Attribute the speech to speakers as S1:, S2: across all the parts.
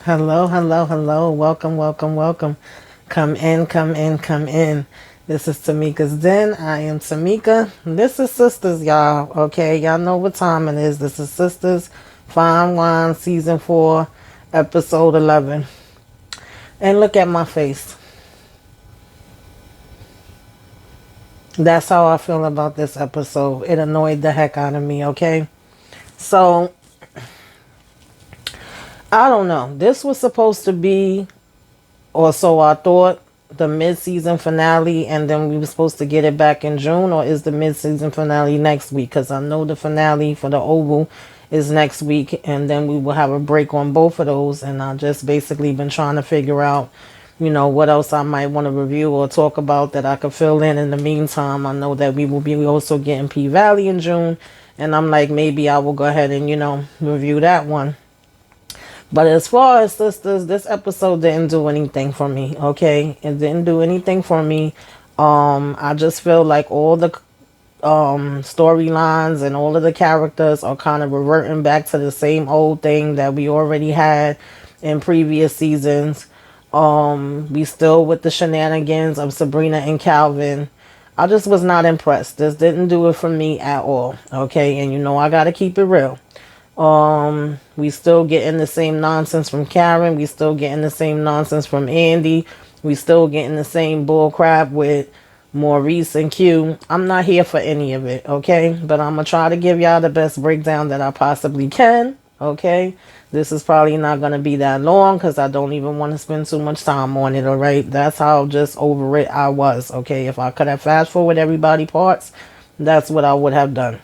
S1: Hello, hello, hello. Welcome, welcome, welcome. Come in, come in, come in. This is Tamika's Den. I am Tamika. This is Sistas, y'all. Okay, y'all know what time it is. This is Sistas Fine Wine Season 4, Episode 11. And look at my face. That's how I feel about this episode. It annoyed the heck out of me, okay? So, I don't know. This was supposed to be, or so I thought, the mid-season finale, and then we were supposed to get it back in June, or is the mid-season finale next week? Because I know the finale for the Oval is next week, and then we will have a break on both of those. And I just basically been trying to figure out, what else I might want to review or talk about that I could fill in the meantime. I know that we will be also getting P Valley in June, and I'm like, maybe I will go ahead and review that one. But as far as Sistas, this episode didn't do anything for me. Okay, it didn't do anything for me. I just feel like all the storylines and all of the characters are kind of reverting back to the same old thing that we already had in previous seasons. We still with the shenanigans of Sabrina and Calvin. I just was not impressed. This didn't do it for me at all. Okay, and I gotta keep it real. We still getting the same nonsense from Karen. We still getting the same nonsense from Andy. We still getting the same bull crap with Maurice and Q. I'm not here for any of it, okay? But I'm gonna try to give y'all the best breakdown that I possibly can, okay? This is probably not gonna be that long because I don't even want to spend too much time on it, alright? That's how just over it I was, okay? If I could have fast forward everybody parts, that's what I would have done.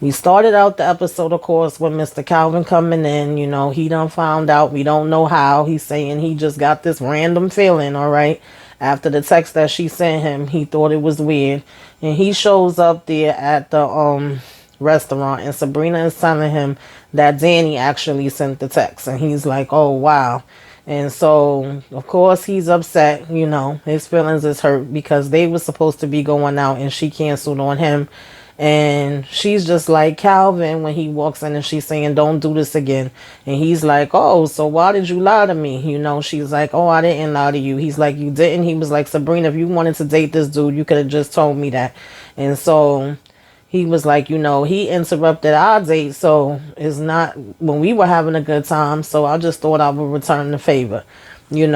S1: We started out the episode, of course, with Mr. Calvin coming in. He done found out. We don't know how. He's saying he just got this random feeling, all right? After the text that she sent him, he thought it was weird. And he shows up there at the restaurant, and Sabrina is telling him that Danny actually sent the text. And he's like, oh, wow. And so, of course, he's upset. His feelings is hurt because they were supposed to be going out, and she canceled on him. And she's just like Calvin when he walks in and she's saying, don't do this again. And he's like, oh, so why did you lie to me? She's like, oh, I didn't lie to you. He's like, you didn't. He was like, Sabrina, if you wanted to date this dude, you could have just told me that. And so he was like, he interrupted our date. So it's not when we were having a good time. So I just thought I would return the favor. You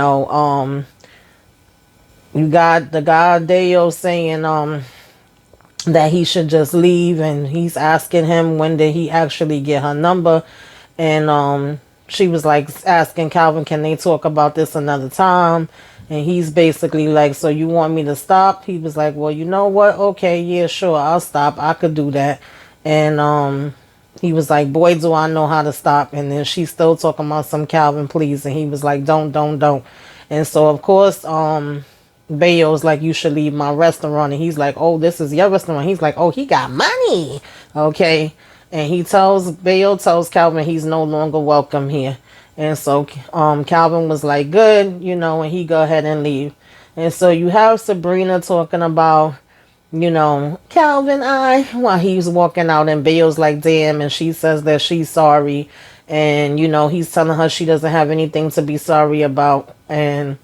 S1: got the guy Deo saying, that he should just leave, and he's asking him when did he actually get her number. And she was like asking Calvin, can they talk about this another time? And he's basically like, so you want me to stop? He was like, well, you know what, okay, yeah, sure, I'll stop, I could do that. And he was like, boy, do I know how to stop. And then she's still talking about some Calvin, please. And he was like, don't. And so of course Bayo's like, you should leave my restaurant. And he's like, oh, this is your restaurant. He's like, oh, he got money. Okay. And Bayo tells Calvin he's no longer welcome here. And so Calvin was like, good, and he go ahead and leave. And so you have Sabrina talking about, Calvin, while he's walking out, and Bayo's like, damn. And she says that she's sorry. And, he's telling her she doesn't have anything to be sorry about. And,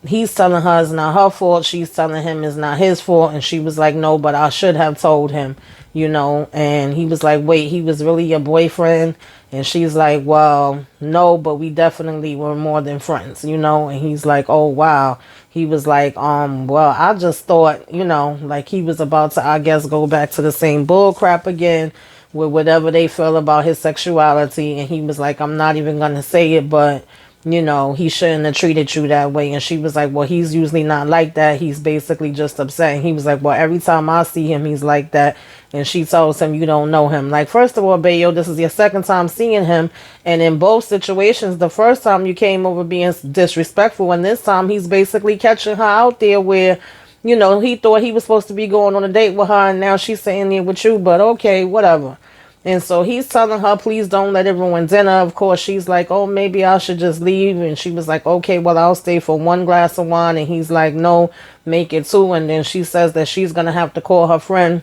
S1: he's telling her it's not her fault. She's telling him it's not his fault. And she was like, no, but I should have told him, And he was like, wait, he was really your boyfriend? And she's like, well, no, but we definitely were more than friends, And he's like, oh, wow. He was like, well, I just thought, like he was about to, I guess, go back to the same bull crap again with whatever they feel about his sexuality. And he was like, I'm not even going to say it, but he shouldn't have treated you that way. And she was like, well, he's usually not like that. He's basically just upset. And he was like, well, every time I see him, he's like that. And she tells him, you don't know him. Like, first of all, Bayo, this is your second time seeing him. And in both situations, the first time you came over being disrespectful, and this time he's basically catching her out there where, he thought he was supposed to be going on a date with her. And now she's sitting there with you. But okay, whatever. And so he's telling her, please don't let it ruin dinner. Of course, she's like, oh, maybe I should just leave. And she was like, okay, well, I'll stay for one glass of wine. And he's like, no, make it two. And then she says that she's going to have to call her friend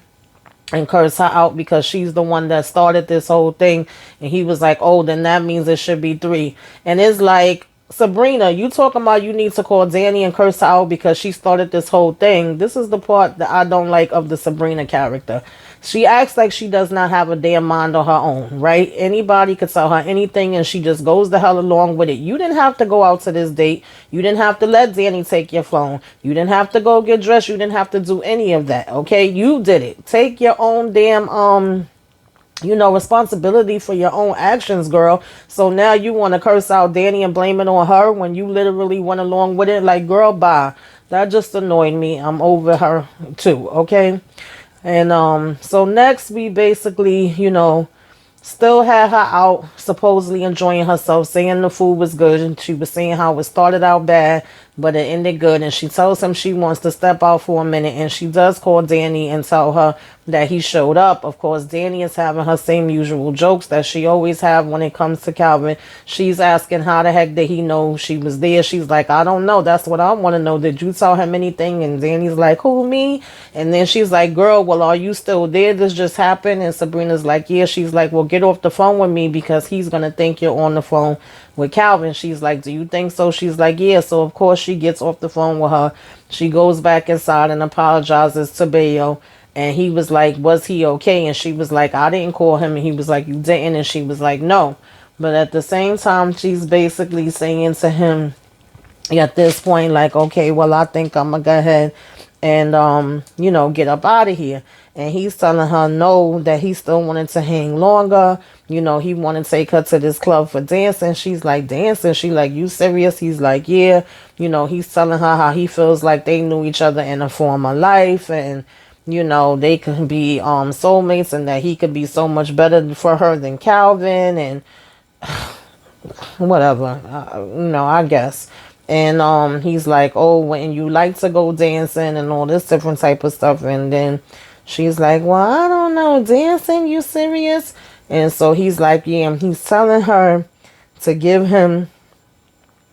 S1: and curse her out because she's the one that started this whole thing. And he was like, oh, then that means it should be three. And it's like, Sabrina, you talking about you need to call Danny and curse her out because she started this whole thing. This is the part that I don't like of the Sabrina character. She acts like she does not have a damn mind on her own, right? Anybody could tell her anything and she just goes the hell along with it. You didn't have to go out to this date. You didn't have to let Danny take your phone. You didn't have to go get dressed. You didn't have to do any of that, okay? You did it. Take your own damn, responsibility for your own actions, girl. So now you want to curse out Danny and blame it on her when you literally went along with it. Like, girl, bye. That just annoyed me. I'm over her too, okay? And so next we basically, still had her out, supposedly enjoying herself, saying the food was good, and she was saying how it started out bad, but it ended good. And she tells him she wants to step out for a minute, and she does call Danny and tell her that he showed up. Of course, Danny is having her same usual jokes that she always have when it comes to Calvin. She's asking how the heck did he know she was there. She's like, I don't know. That's what I want to know. Did you tell him anything? And Danny's like, who, me? And then she's like, girl, well, are you still there? This just happened. And Sabrina's like, yeah. She's like, well, get off the phone with me because he's going to think you're on the phone with Calvin. She's like, do you think so? She's like, yeah. So of course she gets off the phone with her. She goes back inside and apologizes to Bayo. And he was like, was he okay? And she was like, I didn't call him. And he was like, you didn't? And she was like, no. But at the same time, she's basically saying to him at this point, like, okay, well, I think I'm going to go ahead and, get up out of here. And he's telling her no, that he still wanted to hang longer. He wanted to take her to this club for dancing. She's like, dancing? She like, you serious? He's like, yeah. He's telling her how he feels like they knew each other in a former life. And they could be soulmates and that he could be so much better for her than Calvin and whatever, I guess. And he's like, oh, when you like to go dancing and all this different type of stuff. And then she's like, well, I don't know, dancing, you serious? And so he's like, yeah, and he's telling her to give him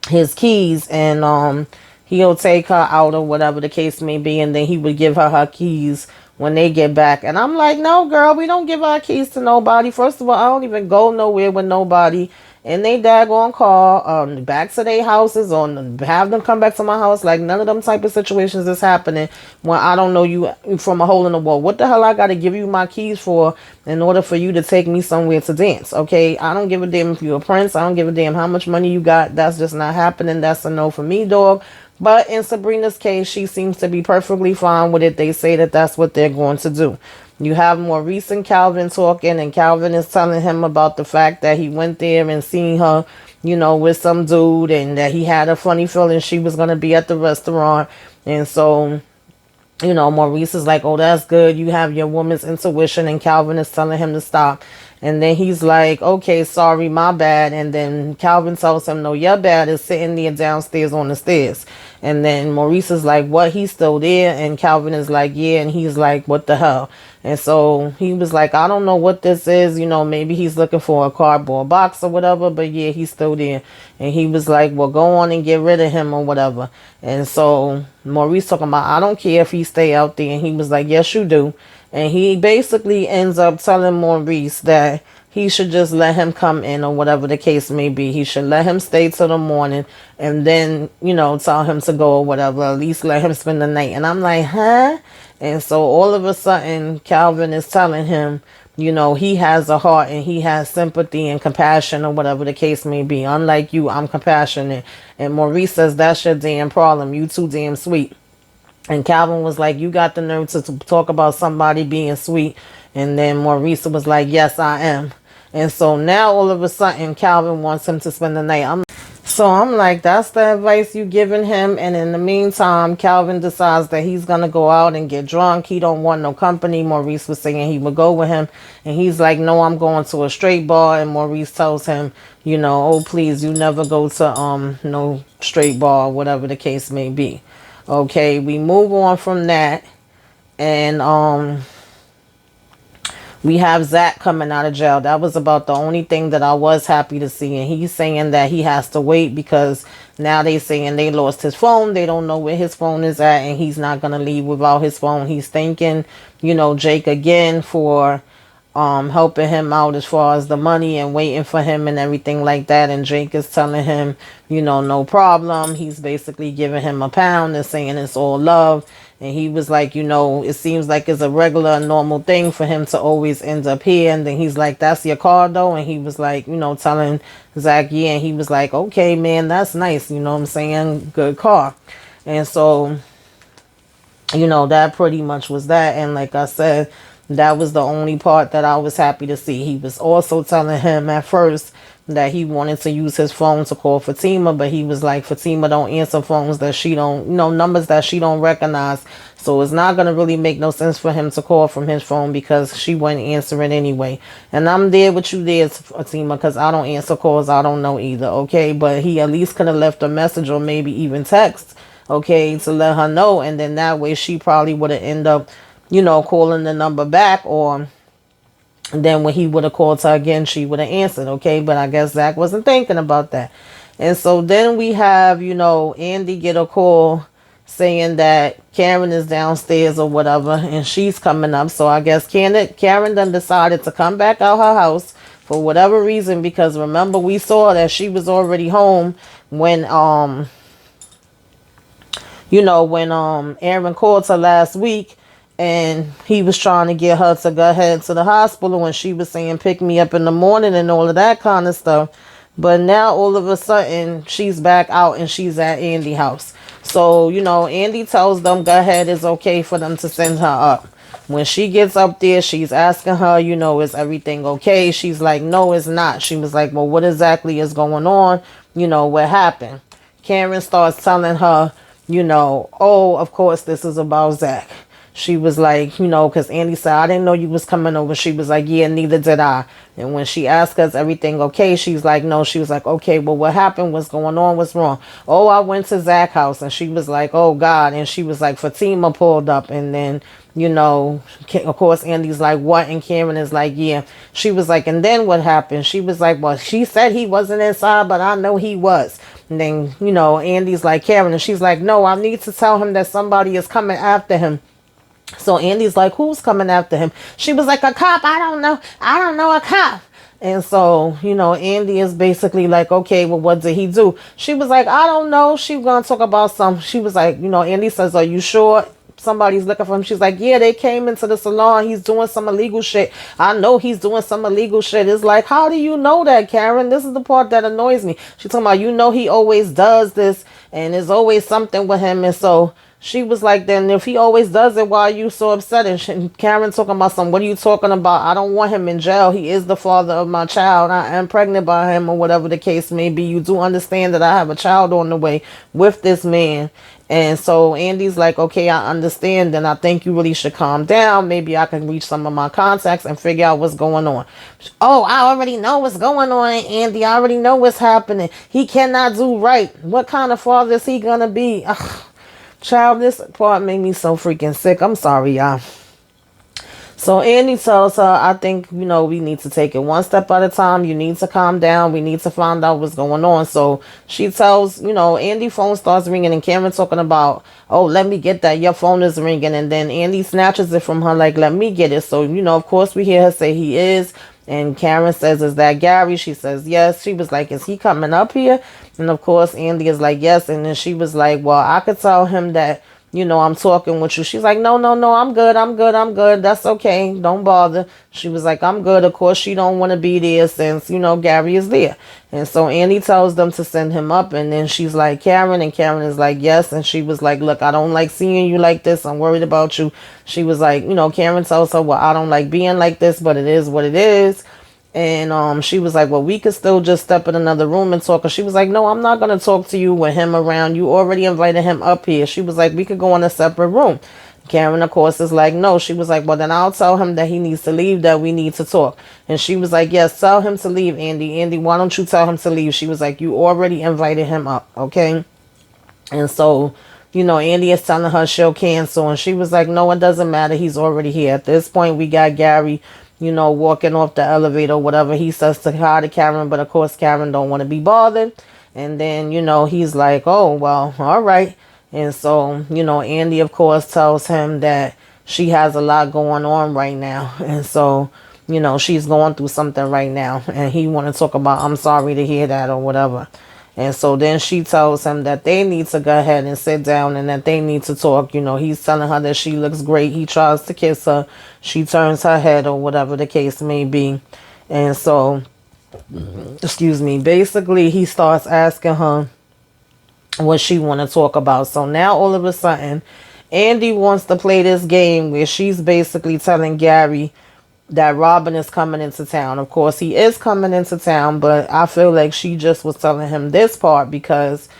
S1: his keys and he'll take her out or whatever the case may be, and then he would give her keys when they get back. And I'm like, no, girl, we don't give our keys to nobody. First of all, I don't even go nowhere with nobody. And they daggone call back to their houses or have them come back to my house. Like, none of them type of situations is happening when I don't know you from a hole in the wall. What the hell I got to give you my keys for in order for you to take me somewhere to dance? Okay, I don't give a damn if you're a prince. I don't give a damn how much money you got. That's just not happening. That's a no for me, dog. But in Sabrina's case, she seems to be perfectly fine with it. They say that that's what they're going to do. You have more recent Calvin talking, and Calvin is telling him about the fact that he went there and seen her, with some dude, and that he had a funny feeling she was going to be at the restaurant. And so, Maurice is like, oh, that's good. You have your woman's intuition, and Calvin is telling him to stop. And then he's like, okay, sorry, my bad. And then Calvin tells him, no, your bad is sitting there downstairs on the stairs. And then Maurice is like, what? He's still there? And Calvin is like, yeah. And he's like, what the hell? And so he was like, I don't know what this is. Maybe he's looking for a cardboard box or whatever. But yeah, he's still there. And he was like, well, go on and get rid of him or whatever. And so Maurice talking about, I don't care if he stay out there. And he was like, yes, you do. And he basically ends up telling Maurice that he should just let him come in or whatever the case may be. He should let him stay till the morning and then, tell him to go or whatever. At least let him spend the night. And I'm like, huh? And so all of a sudden, Calvin is telling him, he has a heart and he has sympathy and compassion or whatever the case may be. Unlike you, I'm compassionate. And Maurice says, that's your damn problem. You too damn sweet. And Calvin was like, you got the nerve to talk about somebody being sweet. And then Maurice was like, yes, I am. And so now all of a sudden, Calvin wants him to spend the night. I'm like, that's the advice you giving him. And in the meantime, Calvin decides that he's going to go out and get drunk. He don't want no company. Maurice was saying he would go with him. And he's like, no, I'm going to a straight bar. And Maurice tells him, oh, please, you never go to no straight bar, whatever the case may be. Okay, we move on from that. And We have Zach coming out of jail. That was about the only thing that I was happy to see. And he's saying that he has to wait because now they saying they lost his phone. They don't know where his phone is at, and he's not gonna leave without his phone. He's thanking, Jake again for helping him out as far as the money and waiting for him and everything like that. And Jake is telling him, no problem. He's basically giving him a pound and saying it's all love. And he was like, it seems like it's a regular normal thing for him to always end up here. And then he's like, that's your car though. And he was like, telling Zach, yeah. And he was like, okay, man, that's nice. You know what I'm saying? Good car. And so, that pretty much was that. And like I said, that was the only part that I was happy to see. He was also telling him at first that he wanted to use his phone to call Fatima, but he was like, Fatima don't answer phones that she don't, numbers that she don't recognize. So it's not going to really make no sense for him to call from his phone because she wouldn't answer it anyway. And I'm there with you there, Fatima, because I don't answer calls. I don't know either, okay? But he at least could have left a message or maybe even text, okay, to let her know. And then that way she probably would have ended up, calling the number back, or then when he would have called her again, she would have answered, okay? But I guess Zach wasn't thinking about that. And so then we have, Andy get a call saying that Karen is downstairs or whatever, and she's coming up. So I guess Karen then decided to come back out her house for whatever reason, because remember we saw that she was already home when Aaron called her last week, and he was trying to get her to go ahead to the hospital, and she was saying pick me up in the morning and all of that kind of stuff. But now all of a sudden she's back out and she's at Andy's house. So, Andy tells them go ahead, it's okay for them to send her up. When she gets up there, she's asking her, is everything okay? She's like, no, it's not. She was like, well, what exactly is going on? What happened? Karen starts telling her, oh, of course, this is about Zach. She was like, because Andy said, I didn't know you was coming over. She was like, yeah, neither did I. And when she asked us everything okay, she's like, no. She was like, okay, well, what happened? What's going on? What's wrong? Oh, I went to Zach's house. And she was like, oh, God. And she was like, Fatima pulled up. And then, of course, Andy's like, what? And Karen is like, yeah. She was like, and then what happened? She was like, well, she said he wasn't inside, but I know he was. And then, Andy's like, Karen. And she's like, no, I need to tell him that somebody is coming after him. So Andy's like, who's coming after him? She was like, a cop. I don't know. I don't know a cop. And so, Andy is basically like, okay, well, what did he do? She was like, I don't know. She was going to talk about she was like, Andy says, are you sure somebody's looking for him? She's like, yeah, they came into the salon. He's doing some illegal shit. I know he's doing some illegal shit. It's like, how do you know that, Karen? This is the part that annoys me. She's talking about, he always does this and there's always something with him. And so she was like, then if he always does it, why are you so upset? And Karen talking about what are you talking about? I don't want him in jail. He is the father of my child. I am pregnant by him, or whatever the case may be. You do understand that I have a child on the way with this man. And so Andy's like, okay, I understand. Then I think you really should calm down. Maybe I can reach some of my contacts and figure out what's going on. Oh, I already know what's going on, Andy. I already know what's happening. He cannot do right. What kind of father is he going to be? Ugh. Child, this part made me so freaking sick. I'm sorry, y'all. So Andy tells her, I think, we need to take it one step at a time. You need to calm down. We need to find out what's going on. So she tells, Andy's phone starts ringing, and Karen talking about, oh, let me get that. Your phone is ringing. And then Andy snatches it from her like, let me get it. So, of course we hear her say he is. And Karen says, is that Gary? She says, yes. She was like, is he coming up here? And of course, Andy is like, yes. And then she was like, well, I could tell him that, I'm talking with you. She's like, no, I'm good. That's okay. Don't bother. She was like, I'm good. Of course, she don't want to be there since, Gary is there. And so Andy tells them to send him up. And then she's like, Karen. And Karen is like, yes. And she was like, look, I don't like seeing you like this. I'm worried about you. She was like, Karen tells her, well, I don't like being like this, but it is what it is. And she was like, well, we could still just step in another room and talk. And she was like, no, I'm not going to talk to you with him around. You already invited him up here. She was like, we could go in a separate room. Karen, of course, is like, no. She was like, well, then I'll tell him that he needs to leave, that we need to talk. And she was like, yes, tell him to leave, Andy. Andy, why don't you tell him to leave? She was like, you already invited him up, okay? And so, Andy is telling her she'll cancel. And she was like, no, it doesn't matter. He's already here. At this point, we got Gary, walking off the elevator, whatever. He says to hi to Karen, but of course Karen don't want to be bothered. And then, he's like, oh, well, all right. And so, Andy, of course, tells him that she has a lot going on right now. And so, she's going through something right now. And he want to talk about, I'm sorry to hear that or whatever. And so then she tells him that they need to go ahead and sit down and that they need to talk. He's telling her that she looks great. He tries to kiss her. She turns her head or whatever the case may be. And so, excuse me, basically he starts asking her what she want to talk about. So now all of a sudden, Andy wants to play this game where she's basically telling Gary that Robin is coming into town. Of course, he is coming into town, but I feel like she just was telling him this part because,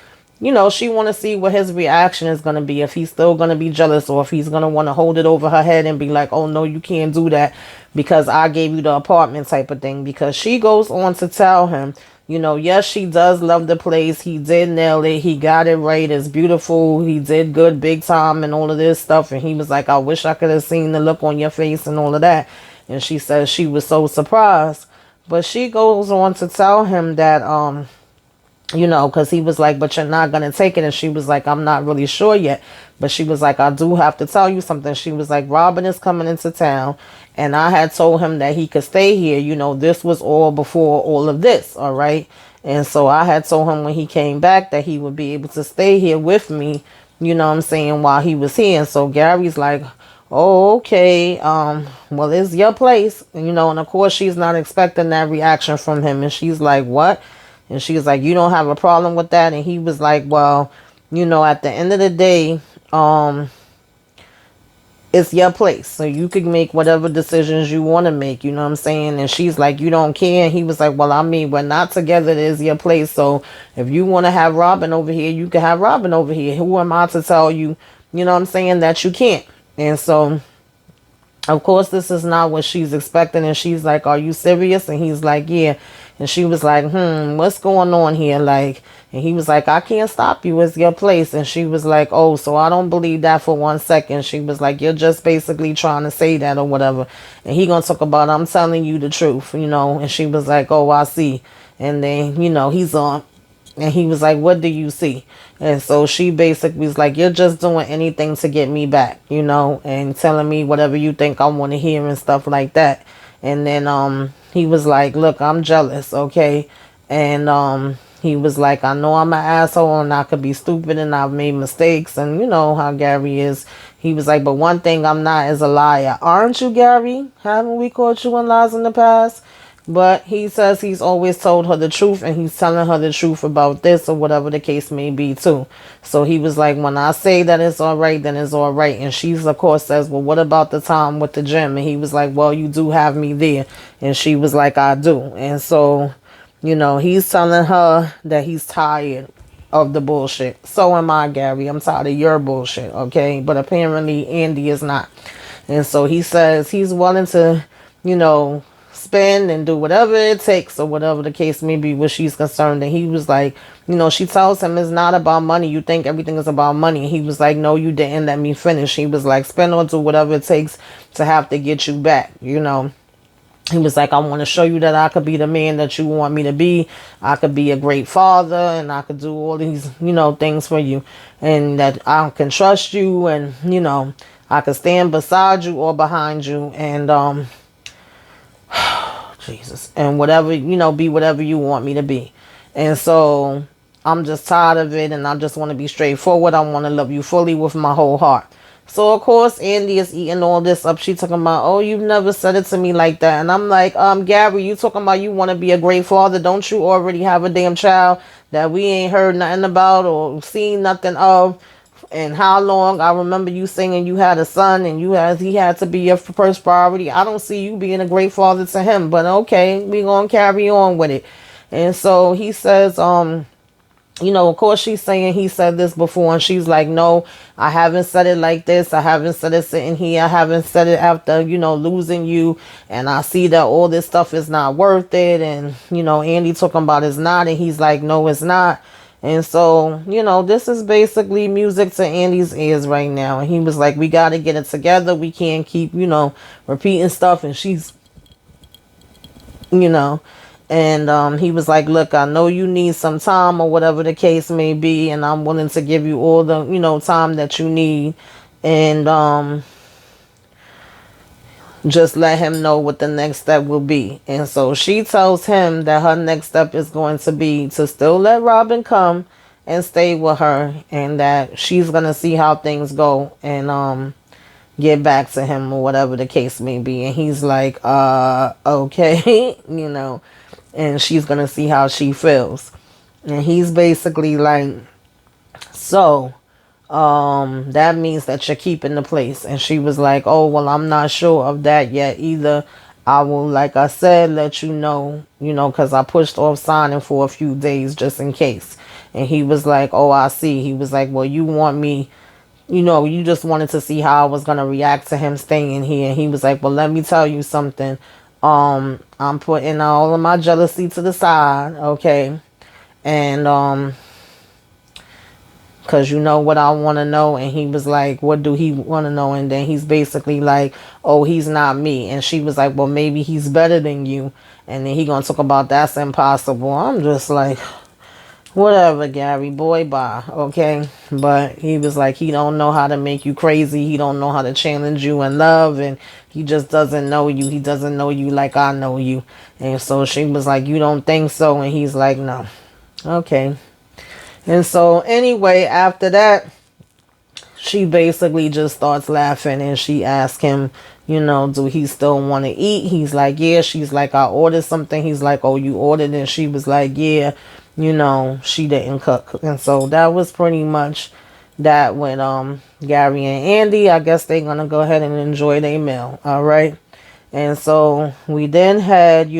S1: she want to see what his reaction is going to be, if he's still going to be jealous or if he's going to want to hold it over her head and be like, oh, no, you can't do that because I gave you the apartment type of thing. Because she goes on to tell him, yes, she does love the place. He did nail it. He got it right. It's beautiful. He did good big time and all of this stuff. And he was like, I wish I could have seen the look on your face and all of that. And she says she was so surprised. But she goes on to tell him that, because he was like, but you're not going to take it. And she was like, I'm not really sure yet. But she was like, I do have to tell you something. She was like, Robin is coming into town. And I had told him that he could stay here. This was all before all of this. All right. And so I had told him when he came back that he would be able to stay here with me, while he was here. And so Gary's like, oh, okay, well, it's your place, and of course she's not expecting that reaction from him, and she's like, what? And she's like, you don't have a problem with that? And he was like, well, at the end of the day, it's your place, so you can make whatever decisions you want to make, And she's like, you don't care? And he was like, well, I mean, we're not together, it is your place, so if you want to have Robin over here, you can have Robin over here. Who am I to tell you, that you can't? And so, of course, this is not what she's expecting. And she's like, are you serious? And he's like, yeah. And she was like, what's going on here? Like, and he was like, I can't stop you. It's your place. And she was like, oh, so I don't believe that for 1 second. She was like, you're just basically trying to say that or whatever. And he gonna talk about, I'm telling you the truth, And she was like, oh, I see. And then, he's on. And he was like, what do you see? And so she basically was like, you're just doing anything to get me back, and telling me whatever you think I want to hear and stuff like that. And then he was like, look, I'm jealous, okay? And he was like, I know I'm an asshole and I could be stupid and I've made mistakes. And you know how Gary is. He was like, but one thing I'm not is a liar. Aren't you, Gary? Haven't we caught you in lies in the past? But he says he's always told her the truth, and he's telling her the truth about this or whatever the case may be too. So he was like, when I say that it's all right, then it's all right. And she's, of course, says, well, what about the time with the gym? And he was like, well, you do have me there. And she was like, I do. And so, he's telling her that he's tired of the bullshit. So am I, Gary. I'm tired of your bullshit, okay? But apparently Andy is not. And so he says he's willing to, spend and do whatever it takes or whatever the case may be where she's concerned. And he was like, she tells him it's not about money. You think everything is about money. And he was like, no, you didn't let me finish. He was like, spend or do whatever it takes to have to get you back, He was like, I want to show you that I could be the man that you want me to be. I could be a great father and I could do all these, things for you, and that I can trust you, and, I could stand beside you or behind you, and, Jesus, and whatever, be whatever you want me to be. And so I'm just tired of it, and I just want to be straightforward. I want to love you fully with my whole heart. So of course Andy is eating all this up. She talking about, oh, you've never said it to me like that. And I'm like, Gary, you talking about you want to be a great father? Don't you already have a damn child that we ain't heard nothing about or seen nothing of? And how long? I remember you saying you had a son and he had to be your first priority. I don't see you being a great father to him, but okay, we gonna carry on with it. And so he says, of course she's saying he said this before, and she's like, no, I haven't said it like this. I haven't said it sitting here. I haven't said it after, losing you. And I see that all this stuff is not worth it. And, Andy talking about it's not. And he's like, no, it's not. And so, this is basically music to Andy's ears right now. And he was like, we got to get it together. We can't keep, repeating stuff. And she's you know. And he was like, look, I know you need some time or whatever the case may be, and I'm willing to give you all the, time that you need. And just let him know what the next step will be. And so she tells him that her next step is going to be to still let Robin come and stay with her, and that she's going to see how things go and get back to him or whatever the case may be. And he's like, okay, and she's going to see how she feels. And he's basically like, so that means that you're keeping the place. And she was like, oh, well, I'm not sure of that yet either. I will, like I said, let you know, because I pushed off signing for a few days just in case. And he was like, oh, I see. He was like, well, you want me, you just wanted to see how I was going to react to him staying here. And he was like, well, let me tell you something. I'm putting all of my jealousy to the side, okay? And because you know what I want to know. And he was like, what do he want to know? And then he's basically like, oh, he's not me. And she was like, well, maybe he's better than you. And then he gonna talk about that's impossible. I'm just like, whatever, Gary, boy, bye, okay? But he was like, he don't know how to make you crazy. He don't know how to challenge you in love. And he just doesn't know you. He doesn't know you like I know you. And so she was like, you don't think so? And he's like, no. Okay. And so anyway, after that, she basically just starts laughing, and she asks him, do he still want to eat? He's like, yeah. She's like, I ordered something. He's like, oh, you ordered? And she was like, yeah, she didn't cook. And so that was pretty much that with Gary and Andy. I guess they're gonna go ahead and enjoy their meal. All right. And so we then had,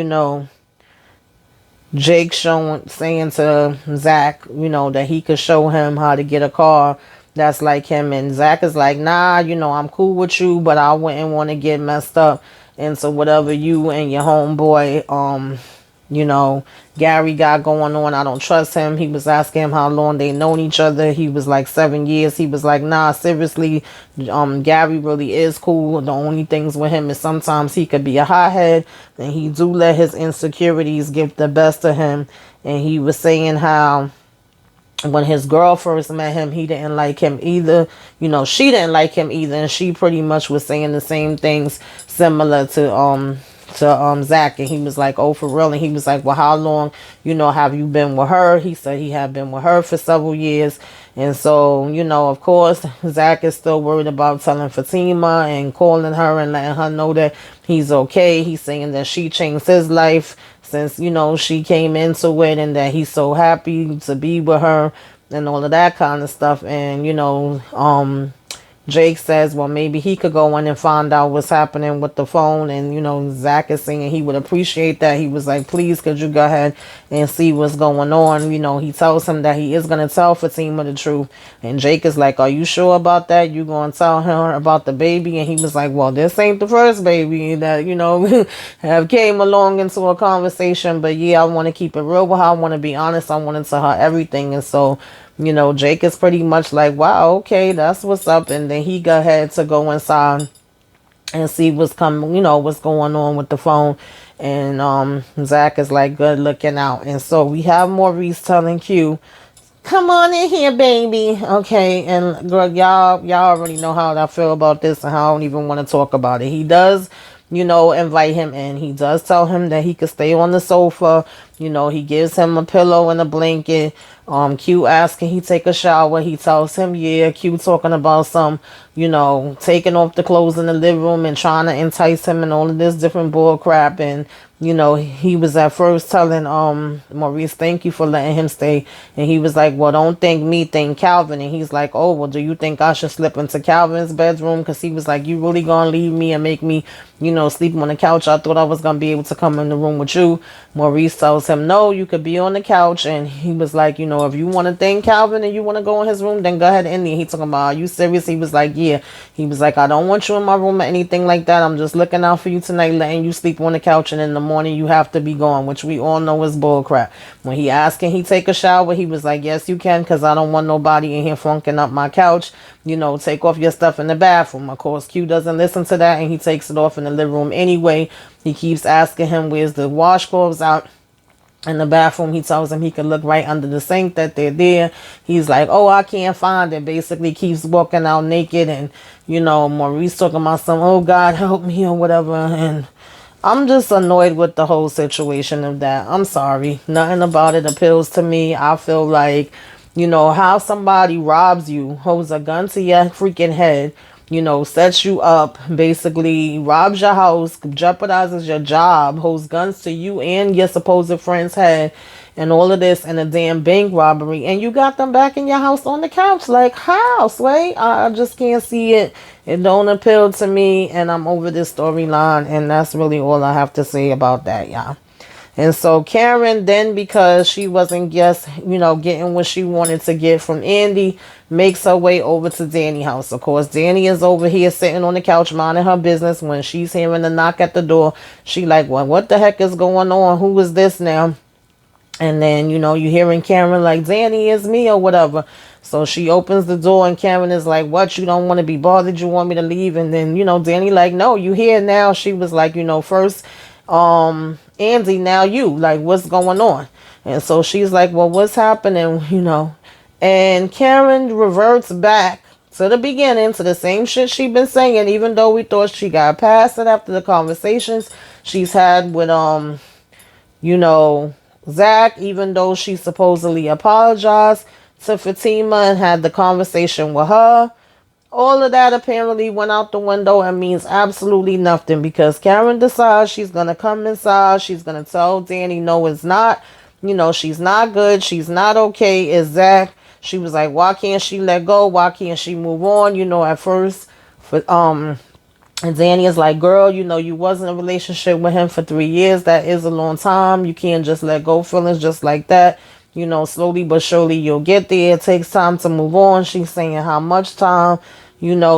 S1: Jake saying to Zach, that he could show him how to get a car that's like him. And Zach is like, nah, I'm cool with you, but I wouldn't want to get messed up into whatever you and your homeboy, Gary got going on. I don't trust him. He was asking him how long they known each other. He was like 7 years. He was like, nah, seriously, Gary really is cool. The only things with him is sometimes he could be a hothead, and he do let his insecurities get the best of him. And he was saying how when his girl first met him, he didn't like him either. She didn't like him either, and she pretty much was saying the same things similar to Zach. And he was like, oh, for real? And he was like, well, how long have you been with her? He said he had been with her for several years. And so, of course, Zach is still worried about telling Fatima and calling her and letting her know that he's okay. He's saying that she changed his life since she came into it, and that he's so happy to be with her and all of that kind of stuff. And Jake says, well, maybe he could go in and find out what's happening with the phone. And, Zach is saying he would appreciate that. He was like, please, could you go ahead and see what's going on? He tells him that he is going to tell Fatima the truth. And Jake is like, are you sure about that? You going to tell her about the baby? And he was like, well, this ain't the first baby that, have came along into a conversation. But yeah, I want to keep it real with her. I want to be honest. I want to tell her everything. And so, Jake is pretty much like, wow, okay, that's what's up. And then he go ahead to go inside and see what's coming, what's going on with the phone. And Zach is like, good looking out. And so we have Maurice telling Q, come on in here, baby. Okay. And girl, y'all already know how I feel about this and how I don't even want to talk about it. He does, invite him in. He does tell him that he could stay on the sofa. He gives him a pillow and a blanket. Q asks, can he take a shower? He tells him, yeah. Q talking about some, taking off the clothes in the living room and trying to entice him and all of this different bull crap. And, he was at first telling Maurice, thank you for letting him stay. And he was like, well, don't thank me, thank Calvin. And he's like, oh, well, do you think I should slip into Calvin's bedroom? Because he was like, you really gonna leave me and make me, sleep on the couch? I thought I was gonna be able to come in the room with you. Maurice tells him, no, you could be on the couch. And he was like, if you want to thank Calvin and you want to go in his room, then go ahead and he talking about, are you serious? He was like, yeah. He was like, I don't want you in my room or anything like that. I'm just looking out for you tonight, letting you sleep on the couch, and in the morning, you have to be gone, which we all know is bullcrap. When he asked, can he take a shower? He was like, yes, you can, because I don't want nobody in here flunking up my couch. Take off your stuff in the bathroom. Of course, Q doesn't listen to that, and he takes it off in the living room anyway. He keeps asking him, where's the washcloths out in the bathroom. He tells him he could look right under the sink, that they're there. He's like, oh, I can't find it. Basically keeps walking out naked. And Maurice talking about some, oh God help me or whatever. And I'm just annoyed with the whole situation of that. I'm sorry, nothing about it appeals to me. I feel like how somebody robs you, holds a gun to your freaking head, sets you up, basically robs your house, jeopardizes your job, holds guns to you and your supposed friend's head, and all of this in a damn bank robbery, and you got them back in your house on the couch. Like, how, Sway? I just can't see it. It don't appeal to me, and I'm over this storyline, and that's really all I have to say about that, y'all. And so Karen then, because she wasn't getting what she wanted to get from Andy, makes her way over to Danny's house. Of course, Danny is over here sitting on the couch minding her business. When she's hearing the knock at the door, she like, well, what the heck is going on? Who is this now? And then, you hearing Karen like, Danny, is me or whatever. So she opens the door and Karen is like, what? You don't want to be bothered? You want me to leave? And then, Danny like, no, you here now. She was like, first, Andy, now you, like, what's going on? And so she's like, well, what's happening? And Karen reverts back to the beginning, to the same shit she been saying, even though we thought she got past it after the conversations she's had with Zach, even though she supposedly apologized to Fatima and had the conversation with her. All of that apparently went out the window and means absolutely nothing, because Karen decides she's going to come inside. She's going to tell Danny, no, it's not. She's not good. She's not okay. It's Zach. She was like, why can't she let go? Why can't she move on? At first, and Danny is like, girl, you was in a relationship with him for 3 years. That is a long time. You can't just let go feelings just like that. Slowly but surely you'll get there. It takes time to move on. She's saying how much time.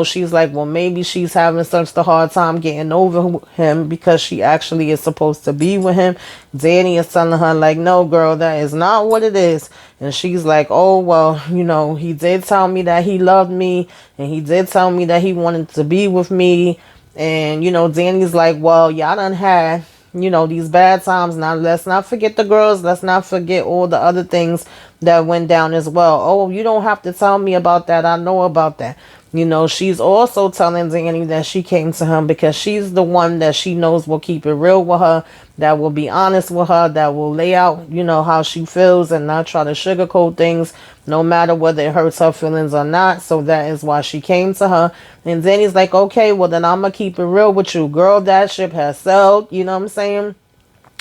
S1: She's like, well, maybe she's having such a hard time getting over him because she actually is supposed to be with him. Danny is telling her like, no, girl, that is not what it is. And she's like, oh, well, he did tell me that he loved me, and he did tell me that he wanted to be with me. And, Danny's like, well, y'all done had, these bad times. Now, let's not forget the girls. Let's not forget all the other things that went down as well. Oh, you don't have to tell me about that. I know about that. She's also telling Danny that she came to him because she's the one that she knows will keep it real with her, that will be honest with her, that will lay out, how she feels and not try to sugarcoat things, no matter whether it hurts her feelings or not. So that is why she came to her. And Danny's like, okay, well, then I'm going to keep it real with you. Girl, that ship has sailed. You know what I'm saying?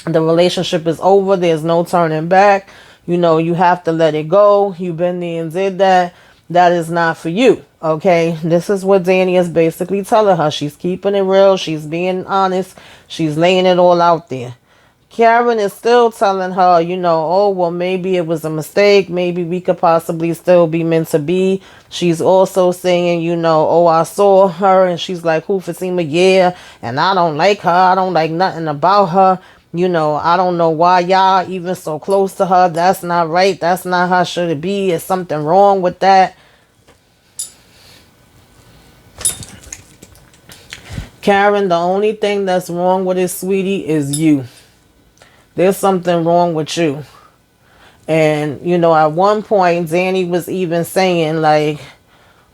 S1: The relationship is over. There's no turning back. You have to let it go. You've been there and did that. That is not for you. Okay, this is what Danny is basically telling her. She's keeping it real. She's being honest. She's laying it all out there. Karen is still telling her, oh, well, maybe it was a mistake. Maybe we could possibly still be meant to be. She's also saying, oh, I saw her. And she's like, who, Fatima? Yeah. And I don't like her. I don't like nothing about her. I don't know why y'all even so close to her. That's not right. That's not how should it be. Is something wrong with that? Karen, the only thing that's wrong with it, sweetie, is you. There's something wrong with you. And, at one point, Danny was even saying, like,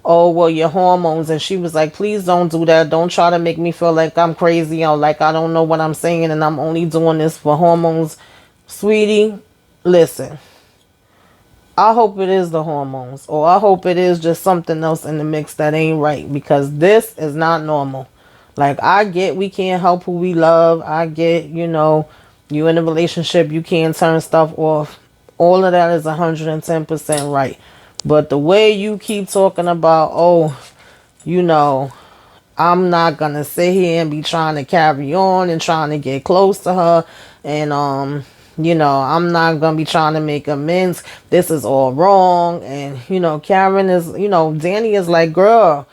S1: oh, well, your hormones. And she was like, please don't do that. Don't try to make me feel like I'm crazy or like I don't know what I'm saying and I'm only doing this for hormones. Sweetie, listen. I hope it is the hormones, or I hope it is just something else in the mix that ain't right, because this is not normal. Like, I get we can't help who we love. I get, you in a relationship, you can't turn stuff off. All of that is 110% right. But the way you keep talking about, oh, I'm not going to sit here and be trying to carry on and trying to get close to her. And, I'm not going to be trying to make amends. This is all wrong. And, Karen is, Danny is like, girl,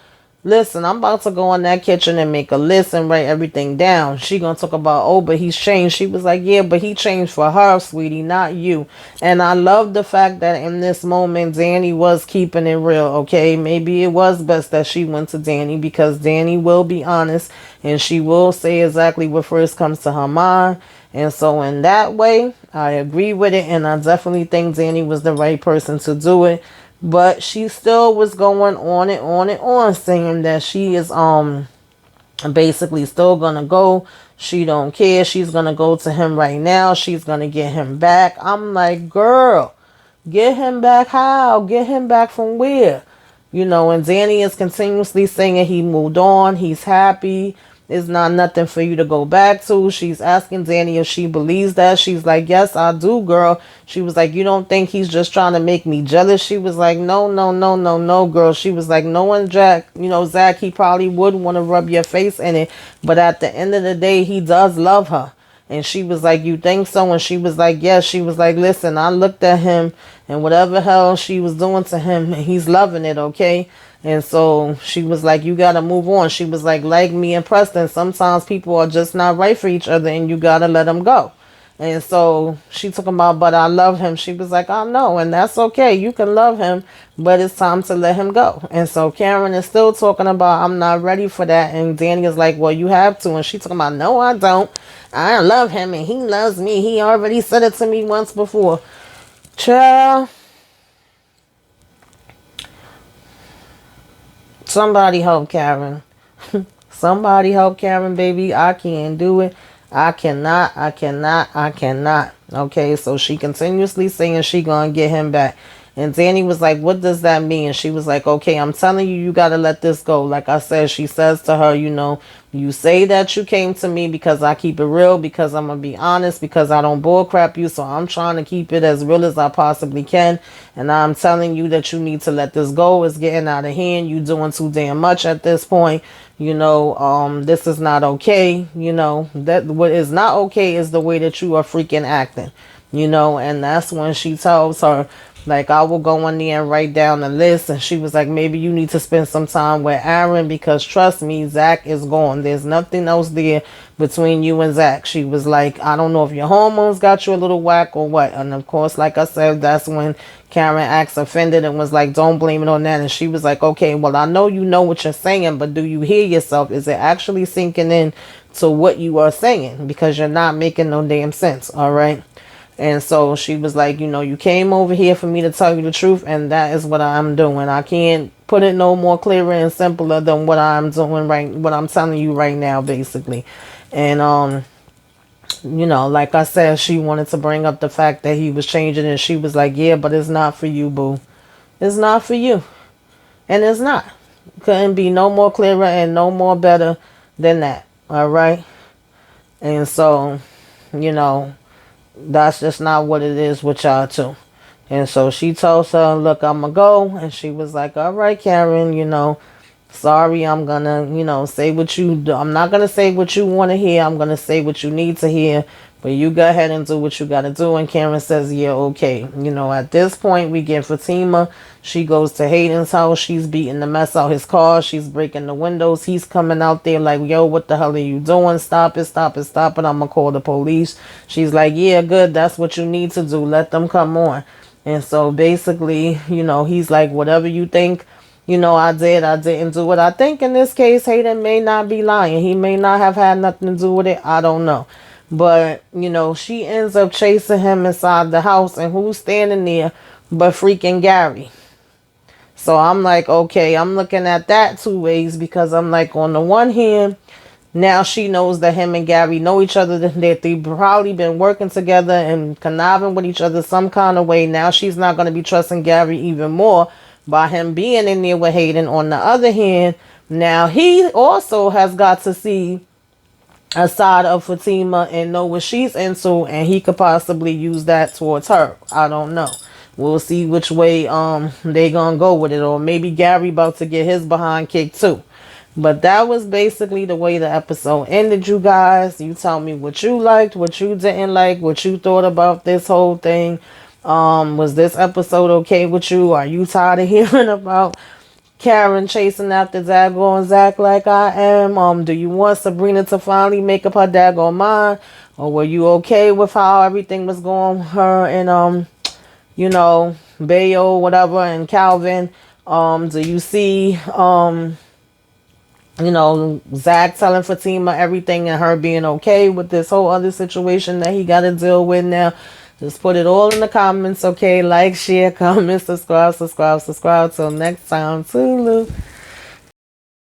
S1: Listen, I'm about to go in that kitchen and make a list and write everything down. She gonna talk about, oh, but he's changed. She was like, yeah, but he changed for her, sweetie, not you. And I love the fact that in this moment, Danny was keeping it real, okay? Maybe it was best that she went to Danny because Danny will be honest and she will say exactly what first comes to her mind. And so in that way, I agree with it. And I definitely think Danny was the right person to do it. But she still was going on and on and on saying that she is basically still gonna go. She don't care. She's gonna go to him right now. She's gonna get him back. I'm like, girl, get him back how? Get him back from where? And Danny is continuously saying he moved on. He's happy. It's not nothing for you to go back to. She's asking Danny if she believes that. She's like, yes, I do, girl. She was like, you don't think he's just trying to make me jealous? She was like, no, no, no, no, no, girl. She was like, no one, Jack, Zach, he probably would want to rub your face in it. But at the end of the day, he does love her. And she was like, you think so? And she was like, yes. She was like, listen, I looked at him and whatever hell she was doing to him, and he's loving it, okay? And so she was like, you got to move on. She was like me and Preston, sometimes people are just not right for each other and you got to let them go. And so she talking about, but I love him. She was like, I know, and that's okay. You can love him, but it's time to let him go. And so Karen is still talking about, I'm not ready for that. And Danny is like, well, you have to. And she talking about, no, I don't. I love him and he loves me. He already said it to me once before. Child. Somebody help Karen. Somebody help Karen, baby. I can't do it. I cannot. Okay, so she continuously saying she gonna get him back. And Danny was like, what does that mean? And she was like, okay, I'm telling you, you got to let this go. Like I said, she says to her, you say that you came to me because I keep it real, because I'm going to be honest, because I don't bullcrap you. So I'm trying to keep it as real as I possibly can. And I'm telling you that you need to let this go. It's getting out of hand. You doing too damn much at this point. This is not okay. That what is not okay is the way that you are freaking acting. And that's when she tells her, like, I will go in there and write down the list. And she was like, maybe you need to spend some time with Aaron because trust me, Zach is gone. There's nothing else there between you and Zach. She was like, I don't know if your hormones got you a little whack or what. And of course, like I said, that's when Karen acts offended and was like, don't blame it on that. And she was like, okay, well, I know you know what you're saying, but do you hear yourself? Is it actually sinking in to what you are saying? Because you're not making no damn sense. All right. And so she was like, you came over here for me to tell you the truth, and that is what I'm doing. I can't put it no more clearer and simpler than what I'm doing what I'm telling you right now, basically. And, like I said, she wanted to bring up the fact that he was changing, and she was like, yeah, but it's not for you, boo. It's not for you. And it's not. Couldn't be no more clearer and no more better than that. All right. And so, that's just not what it is with y'all too. And so she told her, look, I'm gonna go. And she was like, all right, Karen, sorry, I'm gonna, say what you do. I'm not gonna say what you want to hear. I'm gonna say what you need to hear. But you go ahead and do what you gotta do. And Karen says, yeah, okay. At this point, we get Fatima. She goes to Hayden's house. She's beating the mess out his car. She's breaking the windows. He's coming out there like, yo, what the hell are you doing? Stop it, stop it, stop it. I'm going to call the police. She's like, yeah, good. That's what you need to do. Let them come on. And so basically, he's like, whatever you think, I didn't do it. I think in this case, Hayden may not be lying. He may not have had nothing to do with it. I don't know. But, she ends up chasing him inside the house. And who's standing there but freaking Gary? So I'm like, okay, I'm looking at that two ways because I'm like, on the one hand, now she knows that him and Gary know each other, that they've probably been working together and conniving with each other some kind of way. Now she's not going to be trusting Gary even more by him being in there with Hayden. On the other hand, now he also has got to see a side of Fatima and know what she's into, and he could possibly use that towards her. I don't know. We'll see which way they gonna go with it, or maybe Gary about to get his behind kicked too. But that was basically the way the episode ended, you guys. You tell me what you liked, what you didn't like, what you thought about this whole thing. Was this episode okay with you? Are you tired of hearing about Karen chasing after Dago and Zach like I am? Do you want Sabrina to finally make up her daggone mind? Or were you okay with how everything was going with her and you know, Bayo, whatever, and Calvin? Do you see Zach telling Fatima everything and her being okay with this whole other situation that he got to deal with now? Just put it all in the comments, okay? Like, share, comment, subscribe. Till next time, Tulu.